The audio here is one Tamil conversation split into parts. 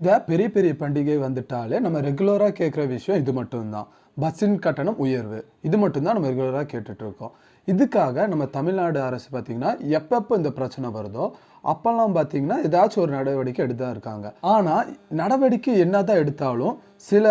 இந்த பெரிய பெரிய பண்டிகை வந்துட்டாலே நம்ம ரெகுலராக கேட்குற விஷயம் இது மட்டும்தான். பஸ்ஸின் கட்டணம் உயர்வு. இது மட்டும்தான் நம்ம ரெகுலராக கேட்டுட்டு இருக்கோம். இதுக்காக நம்ம தமிழ்நாடு அரசு பார்த்தீங்கன்னா, எப்பப்போ இந்த பிரச்சனை வருதோ, அப்பல்லாம் பார்த்தீங்கன்னா, ஏதாச்சும் ஒரு நடவடிக்கை எடுத்து தான் இருக்காங்க. ஆனா, நடவடிக்கை என்னதான் எடுத்தாலும், சில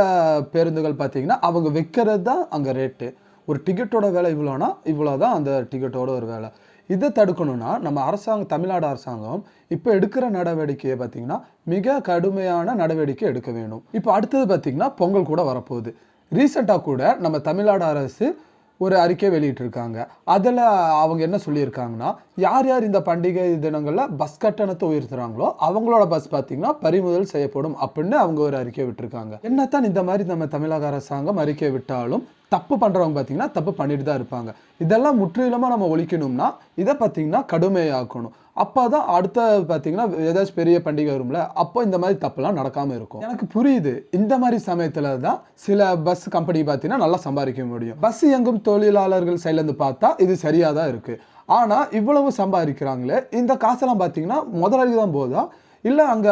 பேருந்துகள் பார்த்தீங்கன்னா, அவங்க வைக்கிறது தான் அங்க ரேட்டு. ஒரு டிக்கெட்டோட விலை இவ்வளோனா, இவ்வளோ தான் அந்த டிக்கெட்டோட ஒரு விலை. இத தடுக்கணும்னா, நம்ம அரசாங்கம் தமிழ்நாடு அரசாங்கம் இப்ப எடுக்கிற நடவடிக்கைய பார்த்தீங்கன்னா, மிக கடுமையான நடவடிக்கை எடுக்க வேணும். இப்ப அடுத்தது பார்த்தீங்கன்னா, பொங்கல் கூட வரப்போகுது. ரீசென்ட்டா கூட நம்ம தமிழ்நாடு அரசு ஒரு அறிக்கை வெளியிட்டிருக்காங்க. அதுல அவங்க என்ன சொல்லியிருக்காங்கன்னா, யார் யார் இந்த பண்டிகை தினங்கள்ல பஸ் கட்டணத்த உயர்த்துறாங்களோ, அவங்களோட பஸ் பார்த்தீங்கன்னா, பறிமுதல் செய்யப்படும் அப்படின்னு அவங்க ஒரு அறிக்கை விட்டிருக்காங்க. என்னத்தான் இந்த மாரி நம்ம தமிழக அரசாங்கம் அறிக்கை விட்டாலும், தப்பு பண்றவங்க பார்த்தீங்கன்னா, தப்பு பண்ணிட்டு தான் இருப்பாங்க. இதெல்லாம் முற்றிலுமா நம்ம ஒழிக்கணும்னா, இத பார்த்தீங்கன்னா கடுமையாக்கணும். அப்பதான் அடுத்த பார்த்தீங்கன்னா, ஏதாச்சும் பெரிய பண்டிகை வரும்ல, அப்போ இந்த மாரி தப்புலாம் நடக்காம இருக்கும். எனக்கு புரியுது. இந்த மாரி சமயத்துல தான் சில பஸ் கம்பெனி பார்த்தீங்கன்னா, நல்லா சம்பாதிக்க முடியும். பஸ் இயங்கும் தொழிலாளர்கள் சைடுல இருந்து பார்த்தா, இது சரியா தான் இருக்கு. ஆனா, இவ்வளவு சம்பாதிக்கிறாங்களே, இந்த காசெல்லாம் பார்த்தீங்கன்னா, முதலாளிக்கு தான் போதா? இல்ல அங்க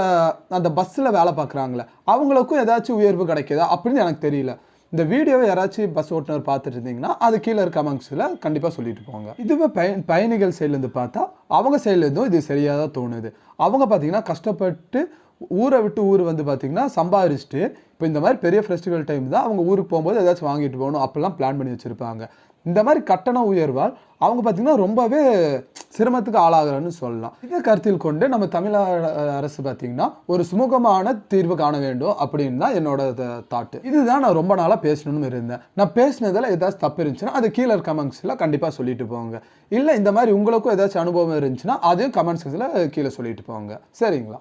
அந்த பஸ்ல வேலை பார்க்குறாங்கல்ல, அவங்களுக்கும் ஏதாச்சும் உயர்வு கிடைக்குதா? அப்படின்னு எனக்கு தெரியல. இந்த வீடியோவை யாராச்சும் பஸ் ஓட்டுநர் பார்த்துட்டு இருந்தீங்கன்னா, அது கீழ இருக்க கமெண்ட்ஸ்ல கண்டிப்பா சொல்லிட்டு போங்க. இதுவே பயணிகள் சைட்லேருந்து பார்த்தா, அவங்க சைட்லேருந்தும் இது சரியா தான் தோணுது. அவங்க பார்த்தீங்கன்னா, கஷ்டப்பட்டு ஊர விட்டு ஊர் வந்து பார்த்தீங்கன்னா, சம்பாரிச்சுட்டு, இப்போ இந்த மாரி பெரிய ஃபெஸ்டிவல் டைம் தான் அவங்க ஊருக்கு போகும்போது ஏதாச்சும் வாங்கிட்டு போகணும், அப்படிலாம் பிளான் பண்ணி வச்சிருப்பாங்க. இந்த மாரி கட்டண உயர்வால் அவங்க பார்த்தீங்கன்னா, ரொம்பவே சிரமத்துக்கு ஆளாகுறான்னு சொல்லலாம். இதை கருத்தில் கொண்டு நம்ம தமிழ்நாடு அரசு பார்த்தீங்கன்னா, ஒரு சுமூகமான தீர்வு காண வேண்டும் அப்படின்னு தான் என்னோட தாட்டு. இதுதான் நான் ரொம்ப நாளா பேசணும்னு இருந்தேன். நான் பேசினதுல ஏதாச்சும் தப்பு இருந்துச்சுன்னா, அது கீழ இருக்க கமெண்ட்ஸ்ல கண்டிப்பா சொல்லிட்டு போங்க. இல்ல இந்த மாரி உங்களுக்கும் ஏதாச்சும் அனுபவம் இருந்துச்சுன்னா, அதையும் கமெண்ட் செக்ஷன்ல கீழ சொல்லிட்டு போங்க. சரிங்களா?